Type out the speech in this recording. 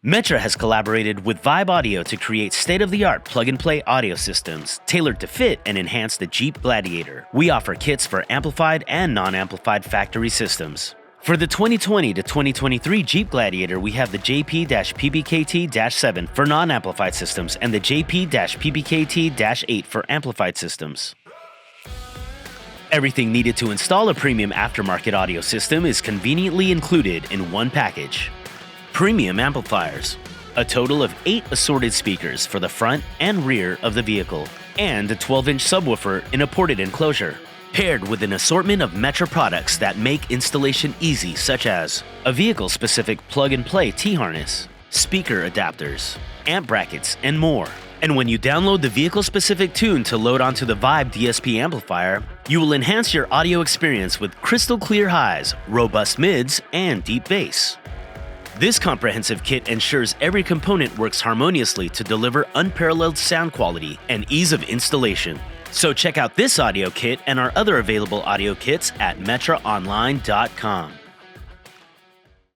Metra has collaborated with Vibe Audio to create state-of-the-art plug-and-play audio systems tailored to fit and enhance the Jeep Gladiator. We offer kits for amplified and non-amplified factory systems. For the 2020 to 2023 Jeep Gladiator, we have the JP-PPKT-7 for non-amplified systems and the JP-PPKT-8 for amplified systems. Everything needed to install a premium aftermarket audio system is conveniently included in one package. Premium amplifiers, a total of 8 assorted speakers for the front and rear of the vehicle, and a 12-inch subwoofer in a ported enclosure, paired with an assortment of Metra products that make installation easy, such as a vehicle-specific plug-and-play T-harness, speaker adapters, amp brackets, and more. And when you download the vehicle-specific tune to load onto the Vibe DSP amplifier, you will enhance your audio experience with crystal clear highs, robust mids, and deep bass. This comprehensive kit ensures every component works harmoniously to deliver unparalleled sound quality and ease of installation. So check out this audio kit and our other available audio kits at metraonline.com.